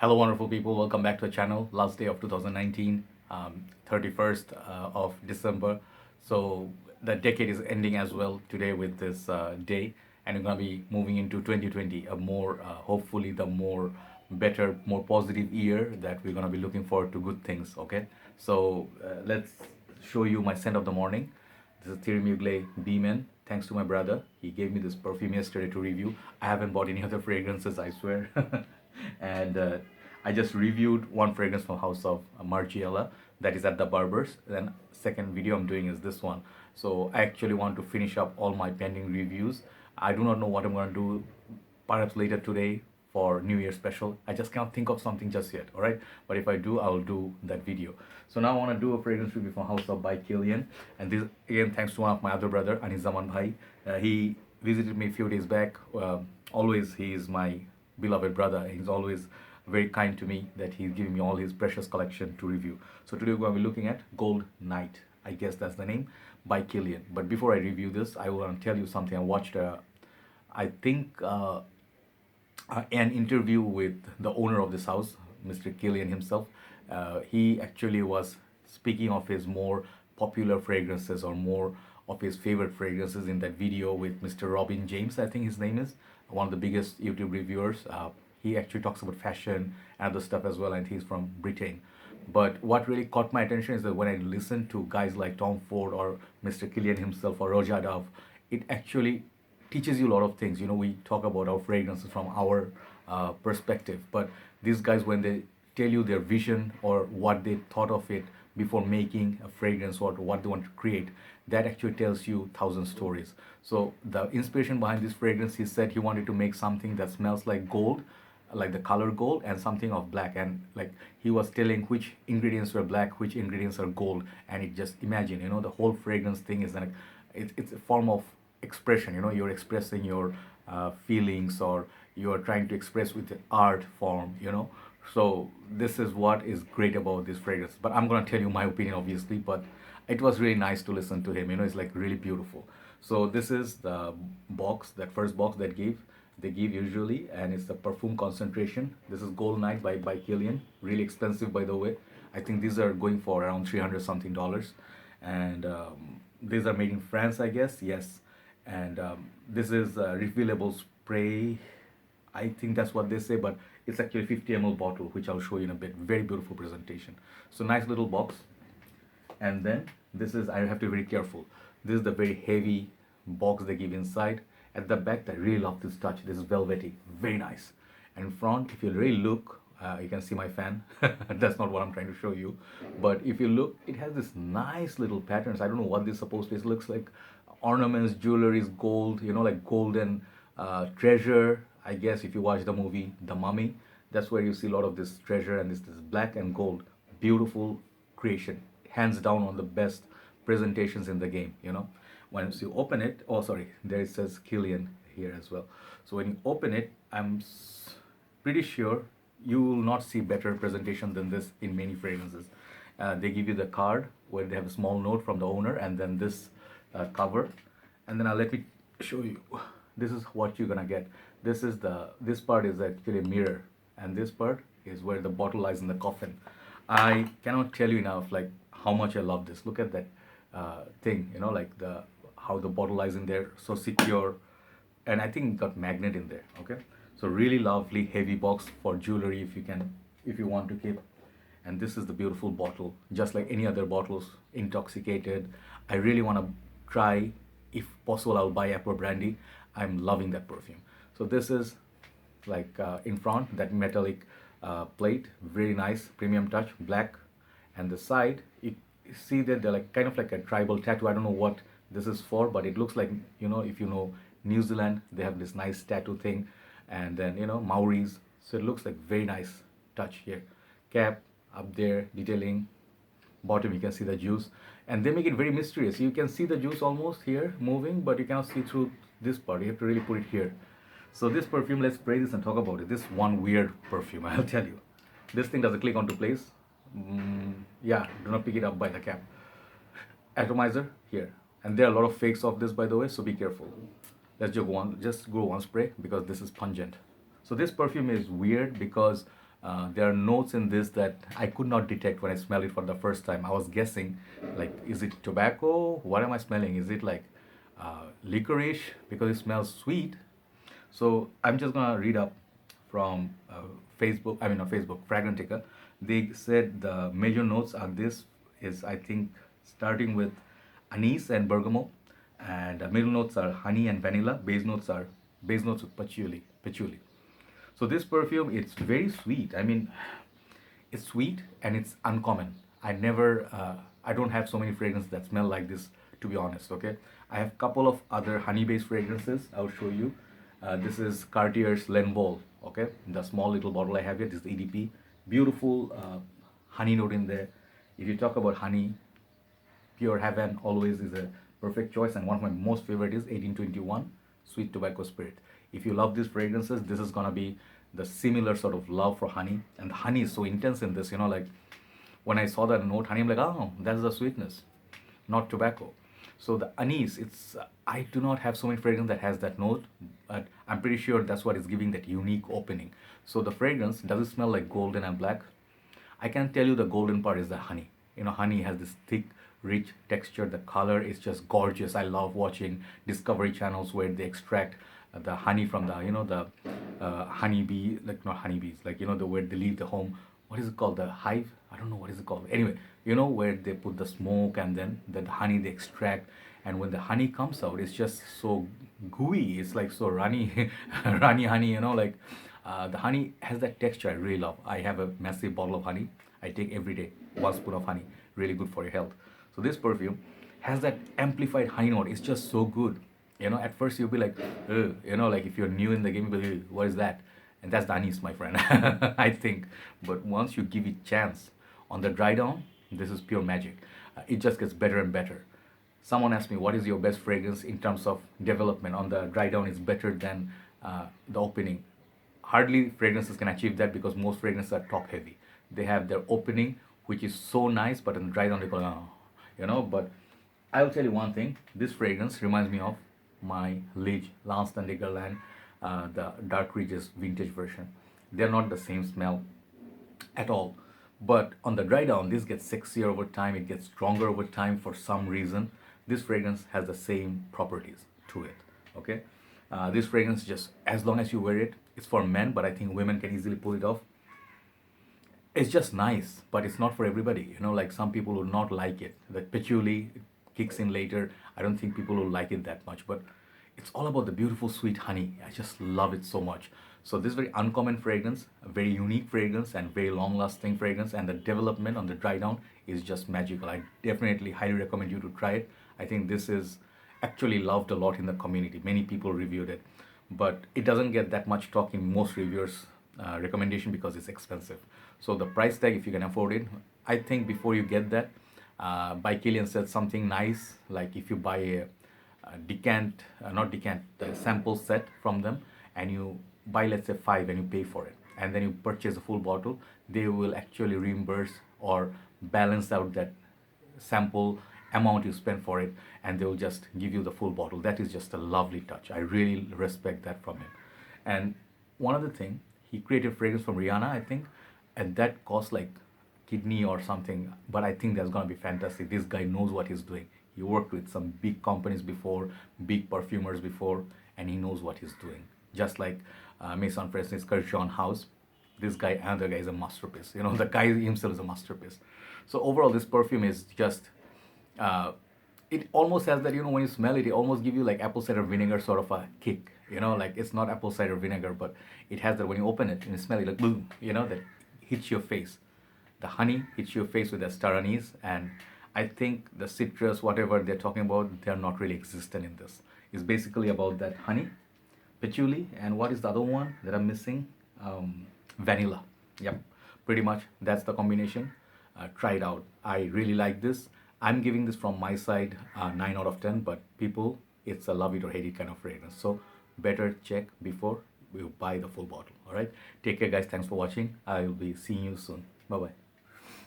Hello, wonderful people. Welcome back to the channel. Last day of 2019, 31st of December. So the decade is ending as well today with this day, and we're gonna be moving into 2020, a more hopefully the more better, more positive year that we're gonna be looking forward to good things. Okay, so let's show you my scent of the morning. This is Thierry Mugler Beeman. Thanks to my brother, he gave me this perfume yesterday to review. I haven't bought any other fragrances, I swear. And I just reviewed one fragrance from House of Margiela that is at the Barbers. Then second video I'm doing is this one. So I actually want to finish up all my pending reviews. I do not know what I'm going to do perhaps later today for New Year special. I just can't think of something just yet, all right? But if I do, I'll do that video. So now I want to do a fragrance review from House of By Kilian. And this, again, thanks to one of my other brother, Anis Zaman Bhai. He visited me a few days back. Always, he is my beloved brother. He's always very kind to me that he's giving me all his precious collection to review. So today we're going to be looking at Gold Night. I guess that's the name, By Kilian. But before I review this, I want to tell you something. I watched, I think, an interview with the owner of this house, Mr. Kilian himself. He actually was speaking of his more popular fragrances or more of his favorite fragrances in that video with Mr. Robin James, I think his name is, one of the biggest YouTube reviewers. He actually talks about fashion and other stuff as well, and he's from Britain. But what really caught my attention is that when I listened to guys like Tom Ford or Mr. Kilian himself or Roja Dove, it actually teaches you a lot of things. You know, we talk about our fragrances from our perspective, but these guys, when they tell you their vision or what they thought of it before making a fragrance or what they want to create, that actually tells you thousand stories. So the inspiration behind this fragrance, he said he wanted to make something that smells like gold, like the color gold, and something of black, and like he was telling which ingredients were black, which ingredients are gold, and it just imagine, you know, the whole fragrance thing is like it's a form of expression. You know, you're expressing your feelings, or you're trying to express with the art form, you know. So this is what is great about this fragrance, but I'm gonna tell you my opinion obviously. But it was really nice to listen to him, you know. It's like really beautiful. So this is the box, that first box that they give usually, and it's the perfume concentration. This is Gold Night by Kilian, really expensive by the way. I think these are going for around 300 something dollars, and these are made in France, I guess. Yes. And this is a refillable spray, I think that's what they say, but it's actually 50 ml bottle, which I'll show you in a bit. Very beautiful presentation. So nice little box. And then this is, I have to be very careful, this is the very heavy box they give inside. At the back, I really love this touch. This is velvety, very nice. And in front, if you really look, you can see my fan. That's not what I'm trying to show you, but if you look, it has this nice little patterns. I don't know what this is supposed to be. It looks like ornaments, jewelry, gold, you know, like golden treasure. I guess if you watch the movie The Mummy, that's where you see a lot of this treasure, and this black and gold. Beautiful creation, hands down on the best presentations in the game, you know. Once you open it, oh sorry, there it says Kilian here as well. So when you open it, I'm pretty sure you will not see better presentation than this in many fragrances. They give you the card where they have a small note from the owner, and then this cover, and then let me show you. This is what you're gonna get. This part is actually a mirror, and this part is where the bottle lies in the coffin. I cannot tell you enough like how much I love this. Look at that thing, you know, like how the bottle lies in there, so secure. And I think it got magnet in there. Okay, so really lovely heavy box for jewelry if you want to keep. And this is the beautiful bottle, just like any other bottles, intoxicated. I really want to try, if possible I'll buy Aqua Brandy. I'm loving that perfume. So this is like in front, that metallic plate, very nice premium touch, black. And the side, you see that they're like kind of like a tribal tattoo. I don't know what this is for, but it looks like, you know, if you know New Zealand, they have this nice tattoo thing, and then, you know, Maoris. So it looks like very nice touch here. Cap up there, detailing. Bottom you can see the juice, and they make it very mysterious. You can see the juice almost here moving, but you cannot see through this part. You have to really put it here. So this perfume, let's spray this and talk about it. This one weird perfume, I'll tell you. This thing doesn't click onto place. Yeah, do not pick it up by the cap. Atomizer here, and there are a lot of fakes of this, by the way, so be careful. Let's just go one spray, because this is pungent. So this perfume is weird because There are notes in this that I could not detect when I smelled it for the first time. I was guessing, like, is it tobacco? What am I smelling? Is it like licorice because it smells sweet? So I'm just gonna read up from Facebook. I mean, not Facebook, Fragrantica. They said the major notes on this is, I think, starting with anise and bergamot, and middle notes are honey and vanilla. Base notes with patchouli. So this perfume, it's very sweet. I mean, it's sweet and it's uncommon. I don't have so many fragrances that smell like this, to be honest. Okay, I have couple of other honey-based fragrances. I'll show you. This is Cartier's Lenvol. Okay, the small little bottle I have here. This is the EDP. Beautiful honey note in there. If you talk about honey, Pure Heaven always is a perfect choice, and one of my most favorite is 1821 Sweet Tobacco Spirit. If you love these fragrances, this is gonna be the similar sort of love for honey, and the honey is so intense in this. Like when I saw that note honey, I'm like, oh, that's the sweetness, not tobacco. So the anise, it's I do not have so many fragrance that has that note, but I'm pretty sure that's what is giving that unique opening. So the fragrance, does it smell like golden and black? I can tell you the golden part is the honey. Honey has this thick, rich texture. The color is just gorgeous. I love watching Discovery channels where they extract the honey from the honeybee, like not honeybees, like the where they leave the home. What is it called? The hive? I don't know what is it called. Anyway, where they put the smoke and then the honey they extract, and when the honey comes out, it's just so gooey. It's like so runny, runny honey. Like the honey has that texture I really love. I have a massive bottle of honey. I take every day 1 spoon of honey. Really good for your health. So this perfume has that amplified honey note. It's just so good. At first you'll be like, ugh, like if you're new in the game, you'll be like, what is that? And that's the anise, my friend. I think. But once you give it chance on the dry down, this is pure magic. It just gets better and better. Someone asked me, what is your best fragrance in terms of development on the dry down is better than the opening? Hardly fragrances can achieve that because most fragrances are top heavy. They have their opening, which is so nice, but in the dry down they go, oh, But I'll tell you one thing. This fragrance reminds me of my Liege Lance Guerlain, the Dark Ridges vintage version. They're not the same smell at all. But on the dry down, this gets sexier over time. It gets stronger over time for some reason. This fragrance has the same properties to it. Okay, this fragrance, just as long as you wear it, it's for men, but I think women can easily pull it off. It's just nice, but it's not for everybody. Like some people will not like it. The patchouli kicks in later. I don't think people will like it that much, but it's all about the beautiful sweet honey. I just love it so much. So this very uncommon fragrance, a very unique fragrance and very long lasting fragrance, and the development on the dry down is just magical. I definitely highly recommend you to try it. I think this is actually loved a lot in the community. Many people reviewed it, but it doesn't get that much talk in most reviewers recommendation because it's expensive. So the price tag, if you can afford it, I think before you get that, By Kilian said something nice, like if you buy a not decant, the sample set from them, and you buy, let's say, 5 and you pay for it, and then you purchase a full bottle, they will actually reimburse or balance out that sample amount you spend for it, and they will just give you the full bottle. That is just a lovely touch. I really respect that from him. And one other thing, he created fragrance from Rihanna, I think, and that cost like kidney or something, but I think that's gonna be fantastic. This guy knows what he's doing. He worked with some big companies before, big perfumers before, and he knows what he's doing. Just like Maison Francis Kurkdjian House, this guy, another guy, is a masterpiece. The guy himself is a masterpiece. So overall, this perfume is just, it almost has that, when you smell it, it almost gives you like apple cider vinegar sort of a kick. Like it's not apple cider vinegar, but it has that when you open it and you smell it, like boom, that hits your face. The honey hits your face with the star anise, and I think the citrus, whatever they're talking about, they're not really existent in this. It's basically about that honey, patchouli, and what is the other one that I'm missing? Vanilla. Yep, pretty much that's the combination. Try it out. I really like this. I'm giving this from my side 9 out of 10, but people, it's a love it or hate it kind of fragrance. So better check before you buy the full bottle. All right. Take care, guys. Thanks for watching. I will be seeing you soon. Bye bye.